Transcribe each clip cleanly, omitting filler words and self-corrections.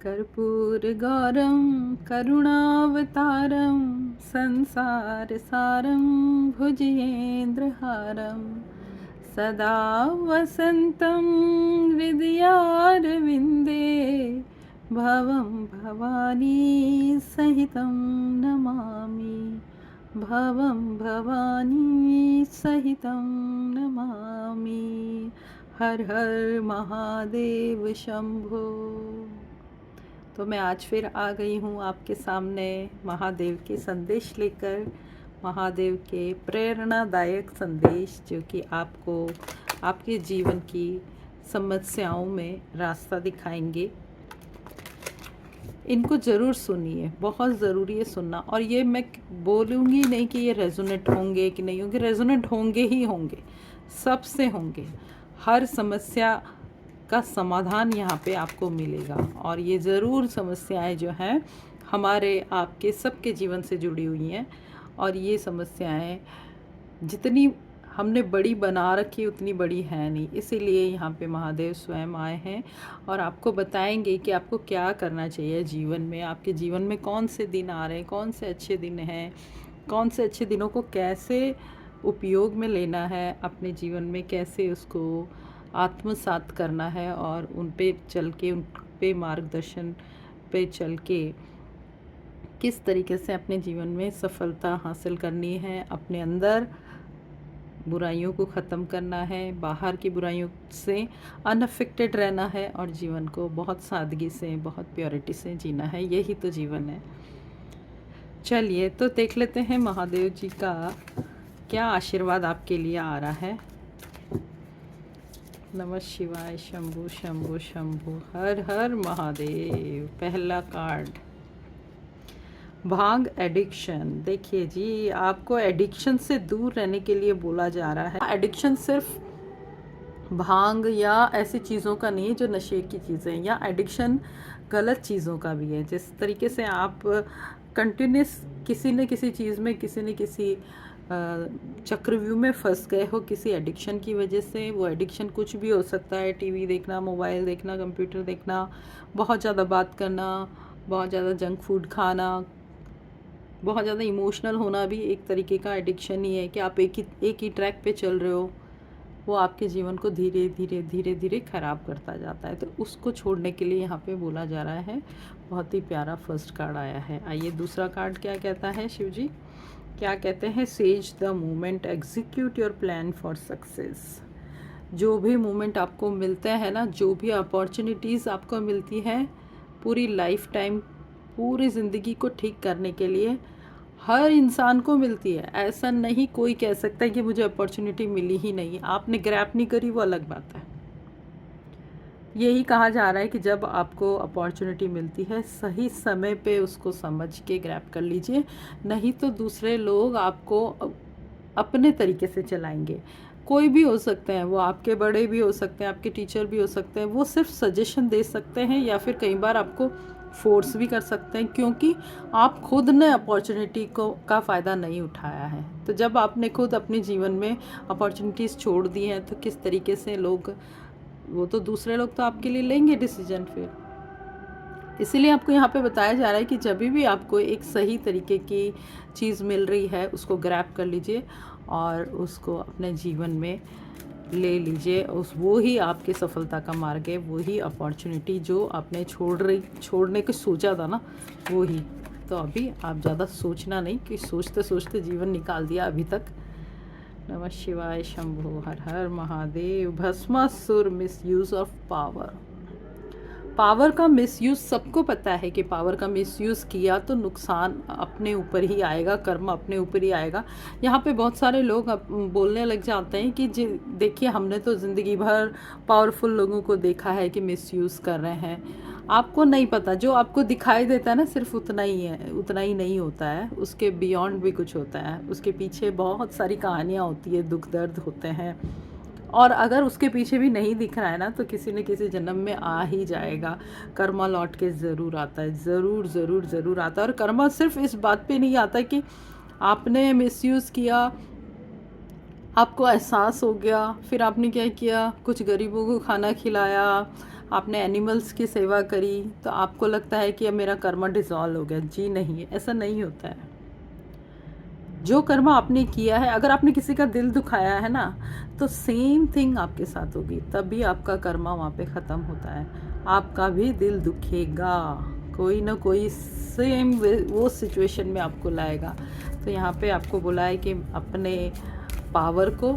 कर्पूरगौरं करुणावतारं संसारसारं भुजगेन्द्रहारं सदा वसन्तं हृदयारविन्दे भवं भवानी सहितं नमामि भवं भवानी सहितं नमामि। हर हर महादेव शंभो। तो मैं आज फिर आ गई हूँ आपके सामने महादेव के संदेश लेकर, महादेव के प्रेरणादायक संदेश जो कि आपको आपके जीवन की समस्याओं में रास्ता दिखाएंगे। इनको ज़रूर सुनिए, बहुत ज़रूरी है सुनना। और ये मैं बोलूँगी नहीं कि ये रेजोनेट होंगे कि नहीं होंगे, रेजोनेट होंगे ही होंगे, सबसे होंगे। हर समस्या का समाधान यहाँ पे आपको मिलेगा और ये ज़रूर समस्याएं जो हैं हमारे आपके सबके जीवन से जुड़ी हुई हैं। और ये समस्याएं जितनी हमने बड़ी बना रखी उतनी बड़ी है नहीं, इसीलिए यहाँ पे महादेव स्वयं आए हैं और आपको बताएंगे कि आपको क्या करना चाहिए जीवन में। आपके जीवन में कौन से दिन आ रहे हैं, कौन से अच्छे दिन हैं, कौन से अच्छे दिनों को कैसे उपयोग में लेना है, अपने जीवन में कैसे उसको आत्मसात करना है और उन पे चल के, उन पे मार्गदर्शन पे चल के किस तरीके से अपने जीवन में सफलता हासिल करनी है, अपने अंदर बुराइयों को ख़त्म करना है, बाहर की बुराइयों से अनअफेक्टेड रहना है और जीवन को बहुत सादगी से, बहुत प्योरिटी से जीना है। यही तो जीवन है। चलिए तो देख लेते हैं महादेव जी का क्या आशीर्वाद आपके लिए आ रहा है। नमः शिवाय, शंभु शंभु शंभु, हर हर महादेव। पहला कार्ड, भांग एडिक्शन। देखिए जी, आपको एडिक्शन से दूर रहने के लिए बोला जा रहा है। एडिक्शन सिर्फ भांग या ऐसी चीज़ों का नहीं है जो नशे की चीज़ें हैं, या एडिक्शन गलत चीज़ों का भी है। जिस तरीके से आप कंटिन्यूस किसी न किसी चीज़ में, किसी न किसी चक्रव्यूह में फंस गए हो किसी एडिक्शन की वजह से। वो एडिक्शन कुछ भी हो सकता है, टीवी देखना, मोबाइल देखना, कंप्यूटर देखना, बहुत ज़्यादा बात करना, बहुत ज़्यादा जंक फूड खाना, बहुत ज़्यादा इमोशनल होना भी एक तरीके का एडिक्शन ही है कि आप एक ही ट्रैक पे चल रहे हो। वो आपके जीवन को धीरे धीरे धीरे धीरे ख़राब करता जाता है। तो उसको छोड़ने के लिए यहाँ पे बोला जा रहा है। बहुत ही प्यारा फर्स्ट कार्ड आया है। आइए दूसरा कार्ड क्या कहता है। शिव जी क्या कहते हैं। Says the moment, execute your plan for success. जो भी मोमेंट आपको मिलते हैं ना, जो भी अपॉर्चुनिटीज़ आपको मिलती हैं पूरी लाइफ टाइम, पूरी ज़िंदगी को ठीक करने के लिए हर इंसान को मिलती है। ऐसा नहीं कोई कह सकता है कि मुझे अपॉर्चुनिटी मिली ही नहीं। आपने ग्रैब नहीं करी, वो अलग बात है। यही कहा जा रहा है कि जब आपको अपॉर्चुनिटी मिलती है सही समय पे उसको समझ के ग्रैब कर लीजिए, नहीं तो दूसरे लोग आपको अपने तरीके से चलाएंगे। कोई भी हो सकते हैं, वो आपके बड़े भी हो सकते हैं, आपके टीचर भी हो सकते हैं। वो सिर्फ सजेशन दे सकते हैं या फिर कई बार आपको फोर्स भी कर सकते हैं, क्योंकि आप खुद ने अपॉर्चुनिटी को का फ़ायदा नहीं उठाया है। तो जब आपने खुद अपने जीवन में अपॉर्चुनिटीज़ छोड़ दी हैं तो किस तरीके से लोग, वो तो दूसरे लोग तो आपके लिए लेंगे डिसीजन फिर। इसीलिए आपको यहाँ पे बताया जा रहा है कि जब भी आपको एक सही तरीके की चीज़ मिल रही है उसको ग्रैब कर लीजिए और उसको अपने जीवन में ले लीजिए। वो ही आपकी सफलता का मार्ग है, वो ही अपॉर्चुनिटी जो आपने छोड़ने को सोचा था ना, वो ही। तो अभी आप ज़्यादा सोचना नहीं कि सोचते सोचते जीवन निकाल दिया अभी तक। नमः शिवाय, शंभो, हर हर Mahadev. Bhasmasur, misuse of power. Power का मिसयूज़ सबको पता है कि पावर का मिसयूज़ किया तो नुकसान अपने ऊपर ही आएगा, कर्म अपने ऊपर ही आएगा। यहाँ पे बहुत सारे लोग बोलने लग जाते हैं कि देखिए हमने तो ज़िंदगी भर पावरफुल लोगों को देखा है कि मिसयूज़ कर रहे हैं। आपको नहीं पता, जो आपको दिखाई देता है ना सिर्फ उतना ही है, उतना ही नहीं होता है, उसके बियॉन्ड भी कुछ होता है। उसके पीछे बहुत सारी कहानियाँ होती है, दुख दर्द होते हैं। और अगर उसके पीछे भी नहीं दिख रहा है ना तो किसी न किसी जन्म में आ ही जाएगा। कर्मा लौट के ज़रूर आता है, ज़रूर ज़रूर ज़रूर आता है। और कर्मा सिर्फ इस बात पे नहीं आता कि आपने मिसयूज़ किया, आपको एहसास हो गया, फिर आपने क्या किया, कुछ गरीबों को खाना खिलाया, आपने एनिमल्स की सेवा करी तो आपको लगता है कि अब मेरा कर्म डिज़ॉल्व हो गया। जी नहीं, ऐसा नहीं होता है। जो कर्म आपने किया है, अगर आपने किसी का दिल दुखाया है ना, तो सेम थिंग आपके साथ होगी, तभी आपका कर्म वहाँ पे ख़त्म होता है। आपका भी दिल दुखेगा, कोई ना कोई सेम वो सिचुएशन में आपको लाएगा। तो यहाँ पे आपको बोला है कि अपने पावर को,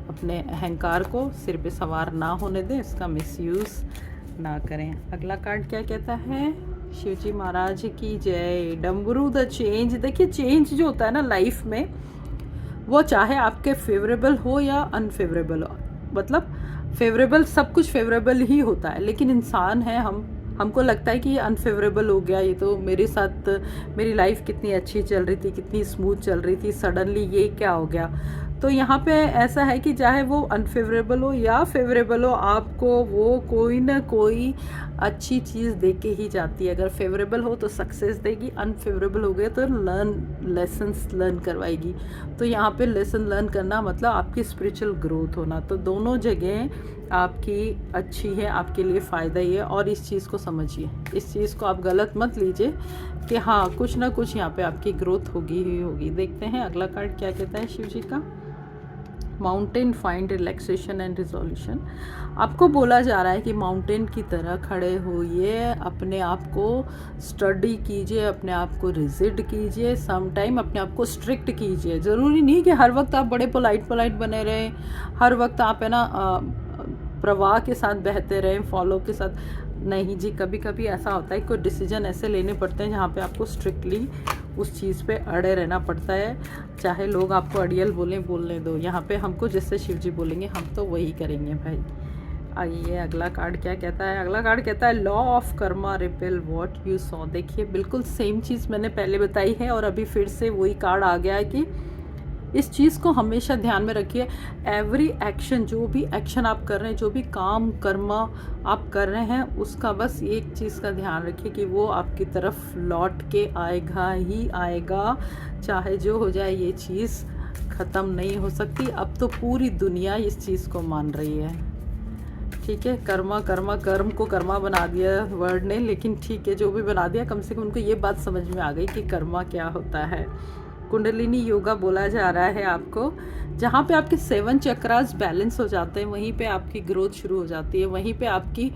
अपने अहंकार को सिर पे सवार ना होने दें, इसका मिसयूज़ ना करें। अगला कार्ड क्या कहता है? शिव जी महाराज की जय। डमरू द चेंज। देखिए, चेंज जो होता है ना लाइफ में, वो चाहे आपके फेवरेबल हो या अनफेवरेबल हो, मतलब फेवरेबल, सब कुछ फेवरेबल ही होता है, लेकिन इंसान है हमको लगता है कि ये अनफेवरेबल हो गया, ये तो मेरे साथ, मेरी लाइफ कितनी अच्छी चल रही थी, कितनी स्मूथ चल रही थी, सडनली ये क्या हो गया। तो यहाँ पे ऐसा है कि चाहे वो अनफेवरेबल हो या फेवरेबल हो, आपको वो कोई ना कोई अच्छी चीज़ दे के ही जाती है। अगर फेवरेबल हो तो सक्सेस देगी, अनफेवरेबल हो गए तो लेसन्स लर्न करवाएगी। तो यहाँ पे लेसन लर्न करना मतलब आपकी स्पिरिचुअल ग्रोथ होना, तो दोनों जगह आपकी अच्छी है, आपके लिए फ़ायदा ही है। और इस चीज़ को समझिए, इस चीज़ को आप गलत मत लीजिए कि हाँ कुछ ना कुछ यहाँ पे आपकी ग्रोथ होगी ही होगी। देखते हैं अगला कार्ड क्या कहता है शिव जी का। Mountain find relaxation and resolution. आपको बोला जा रहा है कि माउंटेन की तरह खड़े होइए, अपने आप को स्टडी कीजिए, अपने आप को रिजिड कीजिए, सम टाइम अपने आप को स्ट्रिक्ट कीजिए। ज़रूरी नहीं कि हर वक्त आप बड़े पोलाइट बने रहें, हर वक्त आप है ना प्रवाह के साथ बहते रहें, फॉलो के साथ नहीं जी। कभी कभी ऐसा होता है, कोई डिसीजन ऐसे लेने पड़ते हैं जहाँ पे आपको स्ट्रिक्टली उस चीज़ पे अड़े रहना पड़ता है, चाहे लोग आपको अड़ियल बोलने दो। यहाँ पे हमको जिससे शिव जी बोलेंगे हम तो वही करेंगे भाई। आइए अगला कार्ड क्या कहता है। अगला कार्ड कहता है law of Karma repel what you saw. देखिए, बिल्कुल सेम चीज़ मैंने पहले बताई है और अभी फिर से वही कार्ड आ गया है कि इस चीज़ को हमेशा ध्यान में रखिए। एवरी एक्शन, जो भी एक्शन आप कर रहे हैं, जो भी काम कर्म आप कर रहे हैं, उसका बस एक चीज़ का ध्यान रखिए कि वो आपकी तरफ लौट के आएगा ही आएगा। चाहे जो हो जाए, ये चीज़ ख़त्म नहीं हो सकती। अब तो पूरी दुनिया इस चीज़ को मान रही है। ठीक है, कर्म को कर्मा बना दिया वर्ड ने, लेकिन ठीक है, जो भी बना दिया, कम से कम उनको ये बात समझ में आ गई कि कर्मा क्या होता है। कुंडलिनी योगा बोला जा रहा है आपको, जहाँ पे आपके 7 चक्रास बैलेंस हो जाते हैं, वहीं पे आपकी ग्रोथ शुरू हो जाती है, वहीं पे आपकी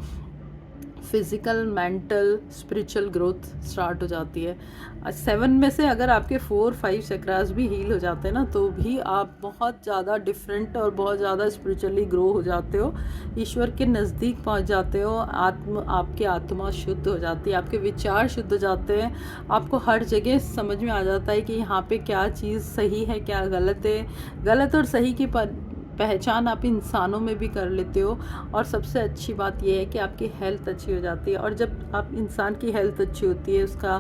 physical, mental, spiritual growth start हो जाती है। 7 में से अगर आपके 4-5 चक्रास भी हील हो जाते हैं ना, तो भी आप बहुत ज़्यादा डिफरेंट और बहुत ज़्यादा स्पिरिचुअली ग्रो हो जाते हो, ईश्वर के नज़दीक पहुंच जाते हो। आपकी आत्मा शुद्ध हो जाती है, आपके विचार शुद्ध हो जाते हैं, आपको हर जगह समझ में आ जाता है कि यहाँ पे क्या चीज़ सही है, क्या गलत है। गलत और सही की पहचान आप इंसानों में भी कर लेते हो। और सबसे अच्छी बात यह है कि आपकी हेल्थ अच्छी हो जाती है, और जब आप इंसान की हेल्थ अच्छी होती है, उसका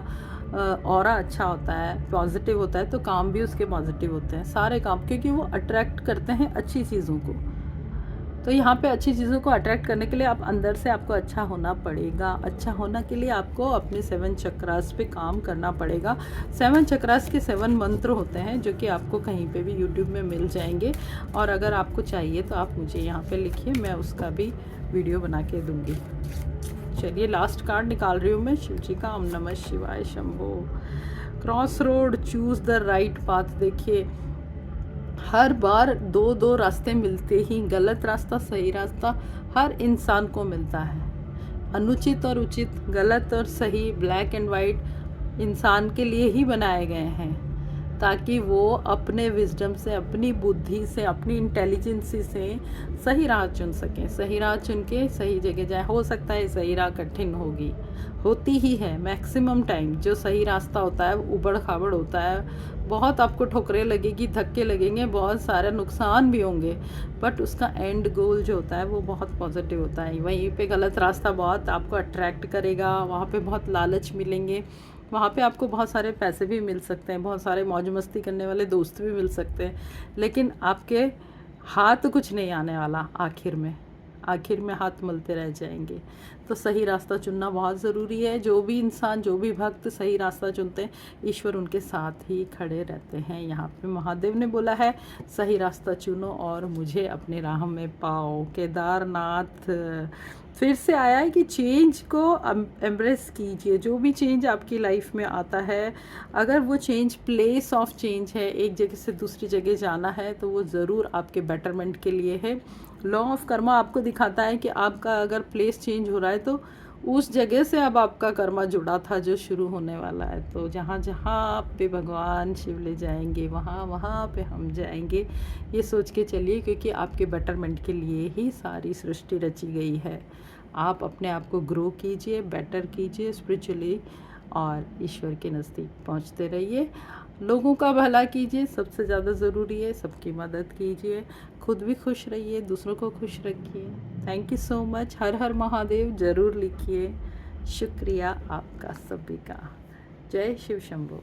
ऑरा अच्छा होता है, पॉजिटिव होता है, तो काम भी उसके पॉजिटिव होते हैं, सारे काम, क्योंकि वो अट्रैक्ट करते हैं अच्छी चीज़ों को। तो यहाँ पे अच्छी चीज़ों को अट्रैक्ट करने के लिए आप अंदर से आपको अच्छा होना पड़ेगा। अच्छा होना के लिए आपको अपने 7 चक्रास पे काम करना पड़ेगा। 7 चक्रास के 7 मंत्र होते हैं, जो कि आपको कहीं पे भी यूट्यूब में मिल जाएंगे, और अगर आपको चाहिए तो आप मुझे यहाँ पे लिखिए, मैं उसका भी वीडियो बना के दूँगी। चलिए लास्ट कार्ड निकाल रही हूँ मैं शिव जी का। ओम नमः शिवाय Shambho. Cross road, choose the right path. देखिए, हर बार दो रास्ते मिलते ही, गलत रास्ता, सही रास्ता हर इंसान को मिलता है। अनुचित और उचित, गलत और सही, ब्लैक एंड वाइट इंसान के लिए ही बनाए गए हैं, ताकि वो अपने विजडम से, अपनी बुद्धि से, अपनी इंटेलिजेंसी से सही राह चुन सकें, सही राह चुन के सही जगह जाए। हो सकता है सही राह कठिन होगी, होती ही है मैक्सिमम टाइम। जो सही रास्ता होता है वो उबड़ खाबड़ होता है, बहुत आपको ठोकरें लगेगी, धक्के लगेंगे, बहुत सारे नुकसान भी होंगे, बट उसका एंड गोल जो होता है वो बहुत पॉजिटिव होता है। वहीं पे गलत रास्ता बहुत आपको अट्रैक्ट करेगा, वहाँ पे बहुत लालच मिलेंगे, वहाँ पे आपको बहुत सारे पैसे भी मिल सकते हैं, बहुत सारे मौज मस्ती करने वाले दोस्त भी मिल सकते हैं, लेकिन आपके हाथ कुछ नहीं आने वाला। आखिर में हाथ मलते रह जाएंगे। तो सही रास्ता चुनना बहुत ज़रूरी है। जो भी इंसान, जो भी भक्त सही रास्ता चुनते हैं, ईश्वर उनके साथ ही खड़े रहते हैं। यहाँ पे महादेव ने बोला है, सही रास्ता चुनो और मुझे अपने राह में पाओ। केदारनाथ फिर से आया है कि चेंज को एम्ब्रेस कीजिए। जो भी चेंज आपकी लाइफ में आता है, अगर वो चेंज प्लेस ऑफ चेंज है, एक जगह से दूसरी जगह जाना है, तो वो ज़रूर आपके बेटरमेंट के लिए है। लॉ ऑफ कर्मा आपको दिखाता है कि आपका अगर प्लेस चेंज हो रहा है तो उस जगह से अब आपका कर्मा जुड़ा था जो शुरू होने वाला है। तो जहाँ जहाँ आप पे भगवान शिव ले जाएंगे, वहाँ वहाँ पे हम जाएंगे, ये सोच के चलिए, क्योंकि आपके बेटरमेंट के लिए ही सारी सृष्टि रची गई है। आप अपने आप को ग्रो कीजिए, बेटर कीजिए स्पिरिचुअली, और ईश्वर के नज़दीक पहुँचते रहिए। लोगों का भला कीजिए, सबसे ज़्यादा ज़रूरी है। सबकी मदद कीजिए, खुद भी खुश रहिए, दूसरों को खुश रखिए। Thank you so much. हर हर महादेव ज़रूर लिखिए। शुक्रिया आपका सभी का। जय शिव शंभो।